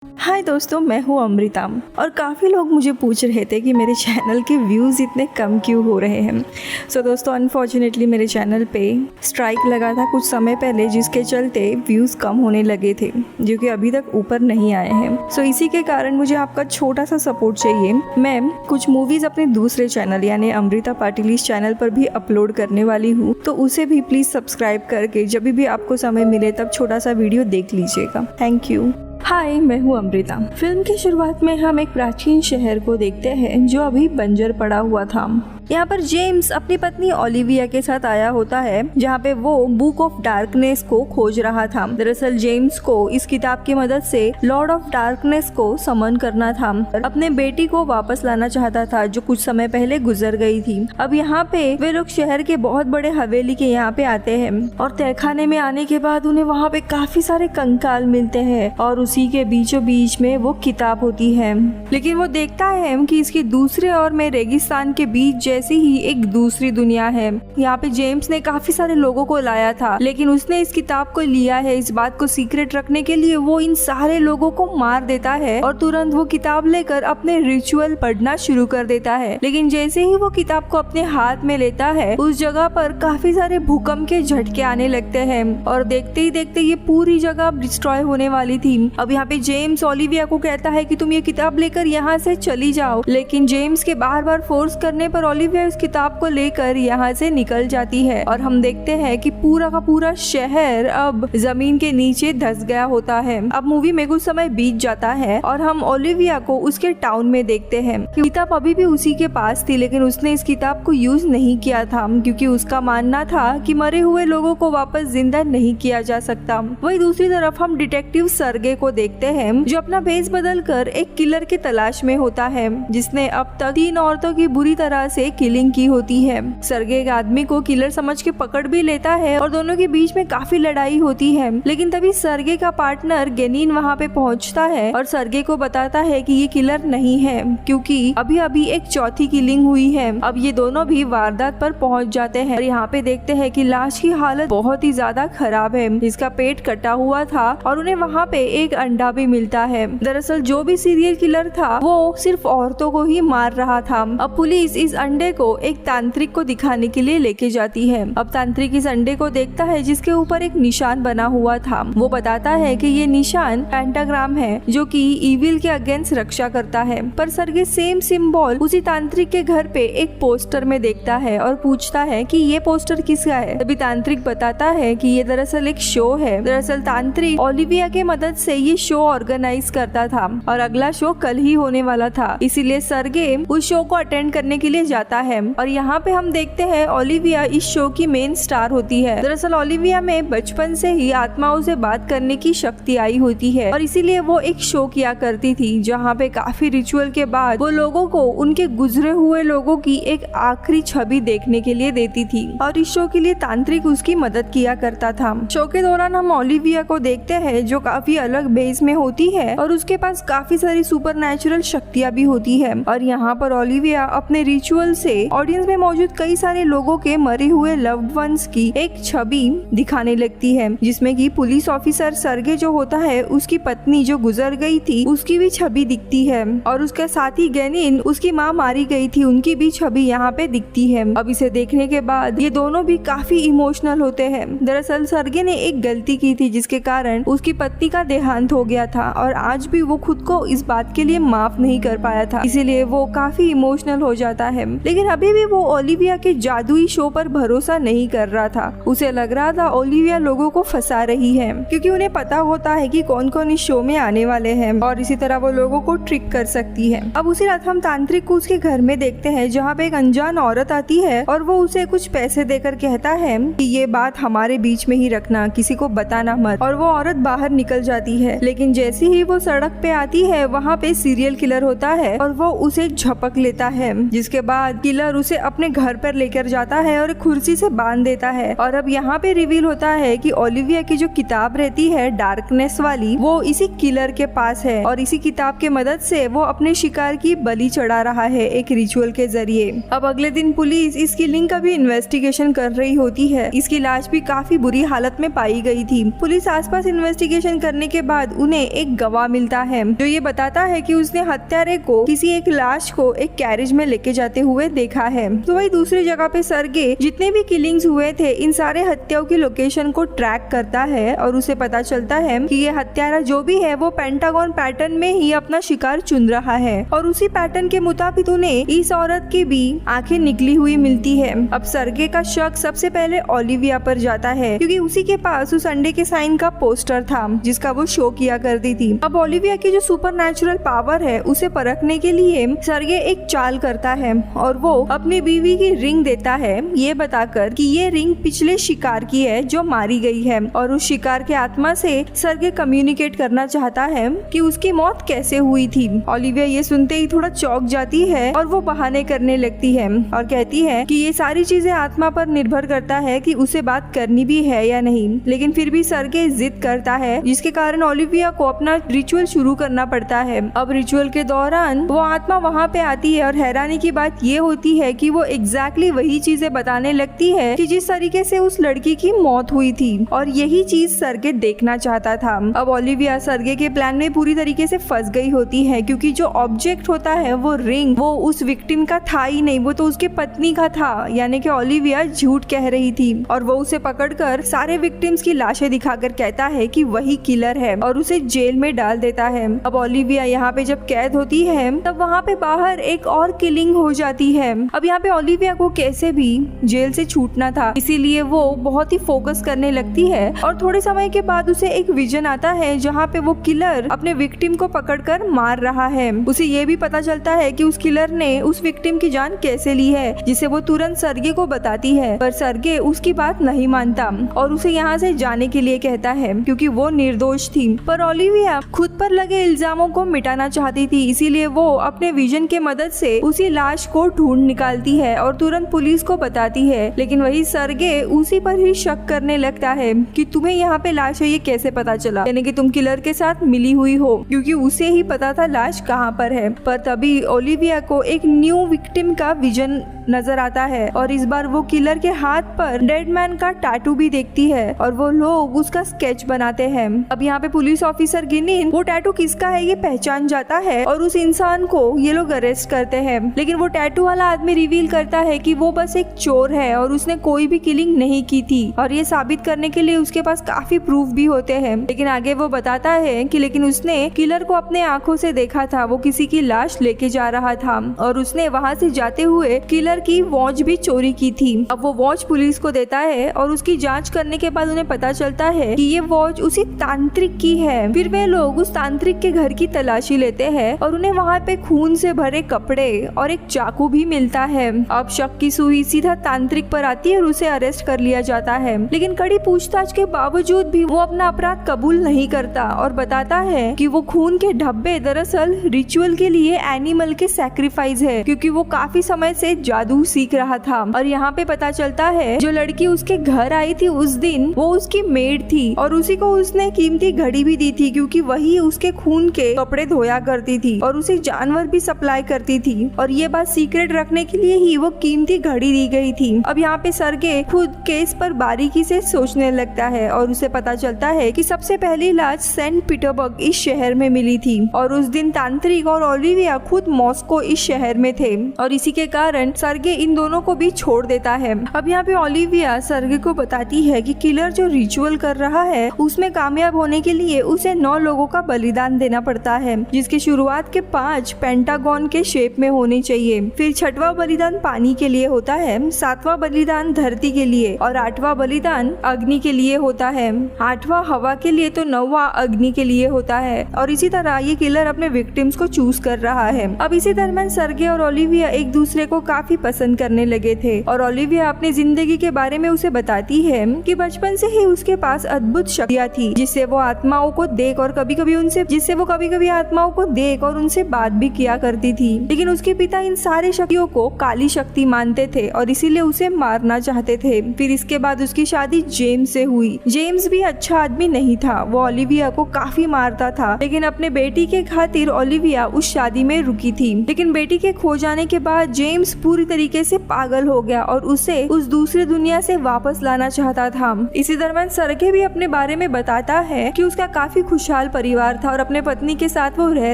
हाय दोस्तों, मैं हूँ अमृता और काफ़ी लोग मुझे पूछ रहे थे कि मेरे चैनल के व्यूज़ इतने कम क्यों हो रहे हैं। सो दोस्तों, अनफॉर्चुनेटली मेरे चैनल पे स्ट्राइक लगा था कुछ समय पहले, जिसके चलते व्यूज़ कम होने लगे थे, जो कि अभी तक ऊपर नहीं आए हैं। सो इसी के कारण मुझे आपका छोटा सा सपोर्ट चाहिए। मैं कुछ मूवीज़ अपने दूसरे चैनल यानी अमृता पाटिलीस चैनल पर भी अपलोड करने वाली हूँ, तो उसे भी प्लीज़ सब्सक्राइब करके जब भी आपको समय मिले तब छोटा सा वीडियो देख लीजिएगा। Thank you. हाय, मैं हूँ अमृता। फिल्म की शुरुआत में हम एक प्राचीन शहर को देखते हैं जो अभी बंजर पड़ा हुआ था। यहाँ पर जेम्स अपनी पत्नी ओलिविया के साथ आया होता है, जहाँ पे वो बुक ऑफ डार्कनेस को खोज रहा था। दरअसल जेम्स को इस किताब की मदद से लॉर्ड ऑफ डार्कनेस को समन करना था, अपने बेटी को वापस लाना चाहता था जो कुछ समय पहले गुजर गई थी। अब यहाँ पे वे लोग शहर के बहुत बड़े हवेली के यहाँ पे आते हैं और तहखाने में आने के बाद उन्हें वहाँ पे काफी सारे कंकाल मिलते हैं और उसी के बीचों बीच में वो किताब होती है। लेकिन वो देखता है कि इसकी दूसरे ओर में रेगिस्तान के बीच ऐसी ही एक दूसरी दुनिया है। यहाँ पे जेम्स ने काफी सारे लोगों को लाया था, लेकिन उसने इस किताब को लिया है इस बात को सीक्रेट रखने के लिए। वो इन सारे लोगों को मार देता है और तुरंत वो किताब लेकर अपने रिचुअल पढ़ना शुरू कर देता है। लेकिन जैसे ही वो किताब को अपने हाथ में लेता है, उस जगह पर काफी सारे भूकंप के झटके आने लगते हैं और देखते ही देखते ये पूरी जगह डिस्ट्रॉय होने वाली थी। अब यहाँ पे जेम्स ओलिविया को कहता है कि तुम ये किताब लेकर यहाँ से चली जाओ, लेकिन जेम्स के बार बार फोर्स करने पर ओलिविया इस किताब को लेकर यहाँ से निकल जाती है और हम देखते हैं कि पूरा का पूरा शहर अब जमीन के नीचे धंस गया होता है। अब मूवी में कुछ समय बीत जाता है और हम ओलिविया को उसके टाउन में देखते हैं। किताब अभी भी उसी के पास थी, लेकिन उसने इस किताब को यूज नहीं किया था क्योंकि उसका मानना था कि मरे हुए लोगों को वापस जिंदा नहीं किया जा सकता। वही दूसरी तरफ हम डिटेक्टिव सर्गे को देखते हैं, जो अपना भेस बदल कर एक किलर की तलाश में होता है, जिसने अब तक 3 औरतों की बुरी तरह से किलिंग की होती है। सर्गे एक आदमी को किलर समझ के पकड़ भी लेता है और दोनों के बीच में काफी लड़ाई होती है। लेकिन तभी सर्गे का पार्टनर गेनिन वहाँ पे पहुँचता है और सर्गे को बताता है कि ये किलर नहीं है, क्योंकि अभी अभी एक चौथी किलिंग हुई है। अब ये दोनों भी वारदात पर पहुँच जाते हैं और यहाँ पे देखते हैं कि लाश की हालत बहुत ही ज्यादा खराब है। इसका पेट कटा हुआ था और उन्हें वहाँ पे एक अंडा भी मिलता है। दरअसल जो भी सीरियल किलर था वो सिर्फ औरतों को ही मार रहा था। अब पुलिस इस अंडे को एक तांत्रिक को दिखाने के लिए लेके जाती है। अब तांत्रिक इस अंडे को देखता है जिसके ऊपर एक निशान बना हुआ था। वो बताता है कि ये निशान पेंटाग्राम है जो कि इविल के अगेंस्ट रक्षा करता है। पर सर्गे सेम सिंबल उसी तांत्रिक के घर पे एक पोस्टर में देखता है और पूछता है कि ये पोस्टर किसका है। तभी तांत्रिक बताता है कि ये दरअसल एक शो है। दरअसल तांत्रिक ओलिविया के मदद से ये शो ऑर्गेनाइज करता था और अगला शो कल ही होने वाला था, इसीलिए सर्गे उस शो को अटेंड करने के लिए जाता है। और यहाँ पे हम देखते हैं ओलिविया इस शो की मेन स्टार होती है। दरअसल ओलिविया में बचपन से ही आत्माओं से बात करने की शक्ति आई होती है और इसीलिए वो एक शो किया करती थी, जहाँ पे काफी रिचुअल के बाद वो लोगों को उनके गुजरे हुए लोगों की एक आखिरी छवि देखने के लिए देती थी और इस शो के लिए तांत्रिक उसकी मदद किया करता था। शो के दौरान हम ओलिविया को देखते हैं जो काफी अलग बेस में होती है और उसके पास काफी सारी सुपरनैचुरल शक्तियाँ भी होती है। और यहाँ पर ओलिविया अपने रिचुअल से ऑडियंस में मौजूद कई सारे लोगों के मरे हुए लव्ड वंस की एक छवि दिखाने लगती है, जिसमें कि पुलिस ऑफिसर सर्गे जो होता है उसकी पत्नी जो गुजर गई थी उसकी भी छवि दिखती है और उसके साथी गेनिन उसकी माँ मारी गई थी उनकी भी छवि यहाँ पे दिखती है। अब इसे देखने के बाद ये दोनों भी काफी इमोशनल होते हैं। दरअसल सर्गे ने एक गलती की थी जिसके कारण उसकी पत्नी का देहांत हो गया था और आज भी वो खुद को इस बात के लिए माफ नहीं कर पाया था, इसीलिए वो काफी इमोशनल हो जाता है। लेकिन अभी भी वो ओलिविया के जादुई शो पर भरोसा नहीं कर रहा था। उसे लग रहा था ओलिविया लोगों को फंसा रही है, क्योंकि उन्हें पता होता है कि कौन कौन इस शो में आने वाले हैं और इसी तरह वो लोगों को ट्रिक कर सकती है। अब उसी रात हम तांत्रिक को उसके घर में देखते हैं, जहाँ पे एक अनजान औरत आती है और वो उसे कुछ पैसे देकर कहता है कि ये बात हमारे बीच में ही रखना, किसी को बताना मत। और वो औरत बाहर निकल जाती है, लेकिन जैसे ही वो सड़क पे आती है वहाँ पे सीरियल किलर होता है और वो उसे झपक लेता है, जिसके बाद बाद किलर उसे अपने घर पर लेकर जाता है और एक कुर्सी से बांध देता है। और अब यहाँ पे रिवील होता है कि ओलिविया की जो किताब रहती है डार्कनेस वाली, वो इसी किलर के पास है और इसी किताब के मदद से वो अपने शिकार की बलि चढ़ा रहा है एक रिचुअल के जरिए। अब अगले दिन पुलिस इस किलिंग का भी इन्वेस्टिगेशन कर रही होती है। इसकी लाश भी काफी बुरी हालत में पाई गई थी। पुलिस आसपास इन्वेस्टिगेशन करने के बाद उन्हें एक गवाह मिलता है जो ये बताता है कि उसने हत्यारे को किसी एक लाश को एक कैरेज में लेके जाते हुए देखा है। तो वही दूसरी जगह पे सरगे जितने भी किलिंग्स हुए थे इन सारे हत्याओं की लोकेशन को ट्रैक करता है और उसे पता चलता है कि ये हत्यारा जो भी है वो पेंटागन पैटर्न में ही अपना शिकार चुन रहा है और उसी पैटर्न के मुताबिक उन्हें इस औरत की भी आंखें निकली हुई मिलती है। अब सरगे का शक सबसे पहले ओलिविया पर जाता है क्योंकि उसी के पास उस अंडे के साइन का पोस्टर था जिसका वो शो किया करती थी। अब ओलिविया की जो सुपरनैचुरल पावर है उसे परखने के लिए सरगे एक चाल करता है और वो अपनी बीवी की रिंग देता है ये बताकर कि ये रिंग पिछले शिकार की है जो मारी गई है और उस शिकार के आत्मा से सरगे कम्युनिकेट करना चाहता है कि उसकी मौत कैसे हुई थी। ओलिविया ये सुनते ही थोड़ा चौंक जाती है और वो बहाने करने लगती है और कहती है कि ये सारी चीजें आत्मा पर निर्भर करता है कि उसे बात करनी भी है या नहीं, लेकिन फिर भी सरगे जिद करता है जिसके कारण ओलिविया को अपना रिचुअल शुरू करना पड़ता है। अब रिचुअल के दौरान वो आत्मा वहाँ पे आती है और हैरानी की बात ये होती है कि वो एग्जैक्टली वही चीजें बताने लगती है कि जिस तरीके से उस लड़की की मौत हुई थी और यही चीज सरगे देखना चाहता था। अब ओलिविया सरगे के प्लान में पूरी तरीके से फंस गई होती है क्योंकि जो ऑब्जेक्ट होता है वो रिंग वो उस विक्टिम का था ही नहीं, वो तो उसके पत्नी का था, यानी कि ओलिविया झूठ कह रही थी और वो उसे पकड़कर सारे विक्टिम्स की लाशें दिखाकर कहता है कि वही किलर है और उसे जेल में डाल देता है। अब ओलिविया यहाँ पे जब कैद होती है तब वहाँ पे बाहर एक और किलिंग हो जाती है। अब यहाँ पे ओलिविया को कैसे भी जेल से छूटना था, इसीलिए वो बहुत ही फोकस करने लगती है और थोड़े समय के बाद उसे एक विजन आता है जहाँ पे वो किलर अपने विक्टिम को पकड़कर मार रहा है। उसे ये भी पता चलता है कि उस किलर ने उस विक्टिम की जान कैसे ली है, जिसे वो तुरंत सरगे को बताती है, पर सरगे उसकी बात नहीं मानता और उसे यहाँ से जाने के लिए कहता है क्योंकि वो निर्दोष थी। पर ओलिविया खुद पर लगे इल्जामों को मिटाना चाहती थी, इसीलिए वो अपने विजन के मदद से उसी लाश को ढूंढ निकालती है और तुरंत पुलिस को बताती है। लेकिन वही सरगे उसी पर ही शक करने लगता है कि तुम्हें यहाँ पे लाश है ये कैसे पता चला, यानी कि तुम किलर के साथ मिली हुई हो, क्योंकि उसे ही पता था लाश कहाँ पर है। पर तभी ओलिविया को एक न्यू विक्टिम का विजन नजर आता है और इस बार वो किलर के हाथ पर डेड मैन का टैटू भी देखती है और वो लोग उसका स्केच बनाते हैं। अब यहाँ पे पुलिस ऑफिसर गिनीन वो टैटू किसका है ये पहचान जाता है और उस इंसान को ये लोग अरेस्ट करते हैं। लेकिन वो टैटू वाला आदमी रिवील करता है कि वो बस एक चोर है और उसने कोई भी किलिंग नहीं की थी और ये साबित करने के लिए उसके पास काफी प्रूफ भी होते हैं। लेकिन आगे वो बताता है कि लेकिन उसने किलर को अपने आंखों से देखा था, वो किसी की लाश लेके जा रहा था और उसने वहाँ से जाते हुए किलर की वॉच भी चोरी की थी। अब वो वॉच पुलिस को देता है और उसकी जांच करने के बाद उन्हें पता चलता है कि ये वॉच उसी तांत्रिक की है। फिर वे लोग उस तांत्रिक के घर की तलाशी लेते हैं और उन्हें वहाँ पे खून से भरे कपड़े और एक चाकू भी मिलता है। अब शक की सुई सीधा तांत्रिक पर आती है और उसे अरेस्ट कर लिया जाता है, लेकिन कड़ी पूछताछ के बावजूद भी वो अपना अपराध कबूल नहीं करता और बताता है कि वो खून के धब्बे दरअसल रिचुअल के लिए एनिमल के सैक्रिफाइस है, क्योंकि वो काफी समय से जादू सीख रहा था। और यहाँ पे पता चलता है जो लड़की उसके घर आई थी उस दिन वो उसकी मेड थी और उसी को उसने कीमती घड़ी भी दी थी, क्योंकि वही उसके खून के कपड़े धोया करती थी और उसे जानवर भी सप्लाई करती थी और ये बात सीक्रेट रखने के लिए ही वो कीमती घड़ी दी गई थी। अब यहाँ पे सरगे खुद केस पर बारीकी से सोचने लगता है और उसे पता चलता है कि सबसे पहली लाश सेंट पीटर्सबर्ग इस शहर में मिली थी और उस दिन तांत्रिक और ओलिविया खुद मॉस्को इस शहर में थे और इसी के कारण सरगे इन दोनों को भी छोड़ देता है। अब यहाँ पे ओलिविया सरगे को बताती है कि किलर जो रिचुअल कर रहा है उसमें कामयाब होने के लिए उसे 9 लोगों का बलिदान देना पड़ता है, जिसकी शुरुआत के 5 पेंटागन के शेप में होने चाहिए। फिर 6वां बलिदान पानी के लिए होता है, 7वां बलिदान धरती के लिए और 8वां बलिदान अग्नि के लिए होता है, 8वां हवा के लिए तो 9वां अग्नि के लिए होता है और इसी तरह ये किलर अपने विक्टिम्स को चूज कर रहा है। अब इसी दरम्यान सरगे और ओलिविया एक दूसरे को काफी पसंद करने लगे थे और ओलिविया अपनी जिंदगी के बारे में उसे बताती है कि बचपन से ही उसके पास अद्भुत शक्तियां थी जिससे वो आत्माओं को देख और कभी कभी आत्माओं को देख और उनसे बात भी किया करती थी। लेकिन उसके पिता इन सारे शक्तियों को काली शक्ति मानते थे और इसीलिए उसे मारना चाहते थे। फिर इसके बाद उसकी शादी जेम्स से हुई। जेम्स भी अच्छा आदमी नहीं था, वो ओलिविया को काफी मारता था, लेकिन अपने बेटी के खातिर ओलिविया उस शादी में रुकी थी। लेकिन बेटी के खो जाने के बाद जेम्स पूरी तरीके से पागल हो गया और उसे उस दूसरी दुनिया से वापस लाना चाहता था। इसी दरम्यान सरगे भी अपने बारे में बताता है कि उसका काफी खुशहाल परिवार था और अपने पत्नी के साथ वो रह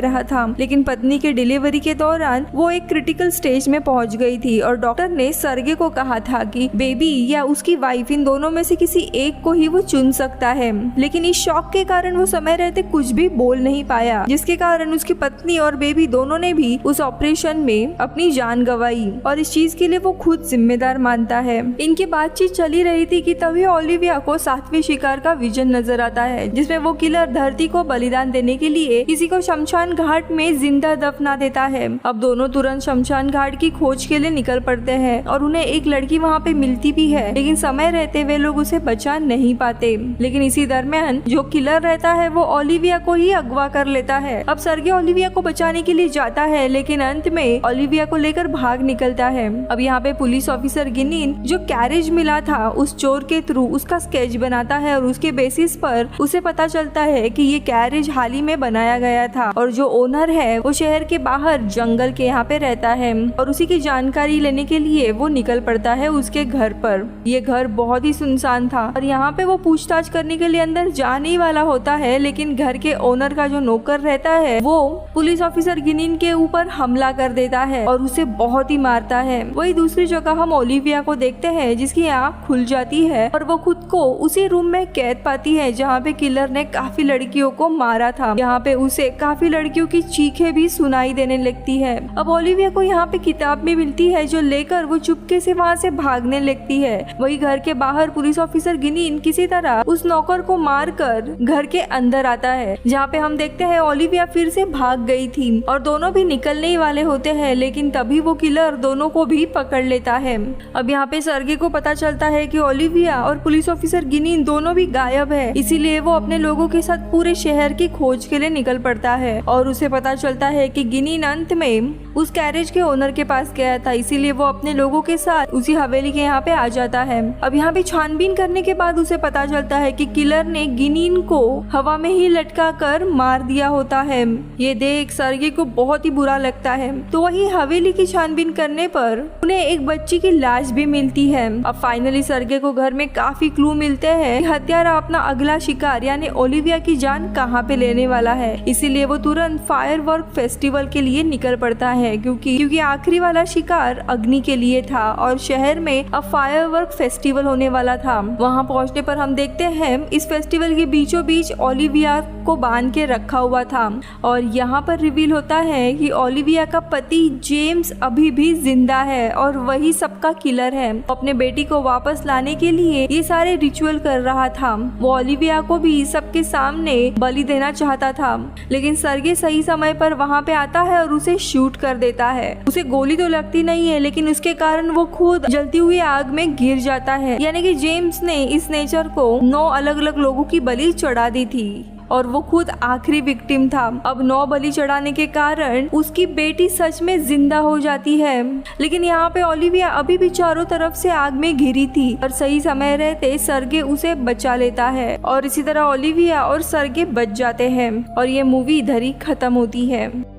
रहा था, लेकिन पत्नी के डिलीवरी के दौरान वो एक क्रिटिकल स्टेज में पहुंच गई थी और डॉक्टर ने सरगे को कहा था कि बेबी या उसकी वाइफ, इन दोनों में से किसी एक को ही वो चुन सकता है। लेकिन इस शॉक के कारण वो समय रहते कुछ भी बोल नहीं पाया, जिसके कारण उसकी पत्नी और बेबी दोनों ने भी उस ऑपरेशन में अपनी जान गंवाई और इस चीज के लिए वो खुद जिम्मेदार मानता है। इनकी बातचीत चली रही थी कि तभी ओलिविया को 7वें शिकार का विजन नजर आता है, जिसमें वो किलर धरती को बलिदान देने के लिए किसी को शमशान घाट में जिंदा दफना देता है। अब दोनों तुरंत शमशान घाट की खोज के लिए निकल पड़ते हैं और उन्हें एक लड़की वहाँ पे मिलती भी है, लेकिन समय रहते वे लोग उसे बचा नहीं पाते। लेकिन इसी दरमियान जो किलर रहता है वो ओलिविया को ही अगवा कर लेता है। अब सरगे ओलिविया को बचाने के लिए जाता है, लेकिन अंत में ओलिविया को लेकर भाग निकलता है। अब यहाँ पे पुलिस ऑफिसर गिनीन जो कैरेज मिला था उस चोर के थ्रू उसका स्केच बनाता है और उसके बेसिस पर उसे पता चलता है कि ये कैरेज हाल ही में बनाया गया था और जो ओनर है वो शहर के बाहर जंगल के यहाँ पे रहता है और उसी की जानकारी लेने के लिए वो निकल पड़ता है उसके घर पर। ये घर बहुत ही सुनसान था और यहाँ पे वो पूछताछ करने के लिए अंदर जाने ही वाला होता है, लेकिन घर के ओनर का जो नौकर रहता है वो पुलिस ऑफिसर गिनीन के ऊपर हमला कर देता है और उसे बहुत ही मारता है। वही दूसरी जगह हम ओलिविया को देखते हैं जिसकी आँख खुल जाती है और वो खुद को उसी रूम में कैद पाती है जहाँ पे किलर ने काफी लड़कियों को मारा था। यहाँ पे उसे काफी लड़कियों की चीखें भी सुनाई देने लगती है। अब ओलिविया को यहाँ पे किताब भी मिलती है जो लेकर वो चुपके से वहाँ से भागने लगती है। वही घर के बाहर पुलिस ऑफिसर गिनीन किसी तरह उस नौकर को मार कर घर के अंदर आता है, जहाँ पे हम देखते हैं ओलिविया फिर से भाग गई थी और दोनों भी निकलने ही वाले होते हैं, लेकिन तभी वो किलर दोनों को भी पकड़ लेता है। अब यहाँ पे सरगे को पता चलता है कि ओलिविया और पुलिस ऑफिसर गिनीन दोनों भी गायब है, इसीलिए वो अपने लोगों के साथ पूरे शहर की खोज के लिए निकल पड़ता है और उसे पता चलता है कि गिनीन अंत में उस कैरेज के ओनर के पास गया था, इसीलिए वो अपने लोगों के साथ उसी हवेली के यहाँ पे आ जाता है। अब यहाँ पे छानबीन करने के बाद उसे पता चलता है कि किलर ने गिनीन को हवा में ही लटका कर मार दिया होता है। ये देख सरगे को बहुत ही बुरा लगता है। तो वही हवेली की छानबीन करने पर उन्हें एक बच्ची की लाश भी मिलती है। अब फाइनली सरगे को घर में काफी क्लू मिलते हैं कि हत्यारा अपना अगला शिकार यानी ओलिविया की जान कहाँ पे लेने वाला है, इसीलिए वो तुरंत फायरवर्क फेस्टिवल के लिए निकल पड़ता है क्योंकि आखिरी वाला शिकार अग्नि के लिए था और शहर में अब फायरवर्क फेस्टिवल होने वाला था। वहाँ पहुँचने पर हम देखते हैं इस फेस्टिवल के बीचों बीच ओलिविया को बांध के रखा हुआ था और यहाँ पर रिवील होता है कि ओलिविया का पति जेम्स अभी भी जिंदा है और वही सबका किलर है। अपने बेटी को वापस लाने के लिए ये सारे रिचुअल कर रहा था। वो ओलिविया को भी सबके सामने बलि देना चाहता था, लेकिन सरगे सही समय पर वहाँ पे आता है और उसे शूट कर देता है। उसे गोली तो लगती नहीं है, लेकिन उसके कारण वो खुद जलती हुई आग में गिर जाता है। यानी कि जेम्स ने इस नेचर को 9 अलग अलग लोगों की बलि चढ़ा दी थी और वो खुद आखिरी विक्टिम था। अब 9 बलि चढ़ाने के कारण उसकी बेटी सच में जिंदा हो जाती है, लेकिन यहाँ पे ओलिविया अभी भी चारों तरफ से आग में घिरी थी और सही समय रहते सरगे उसे बचा लेता है और इसी तरह ओलिविया और सरगे बच जाते हैं और ये मूवी इधर ही खत्म होती है।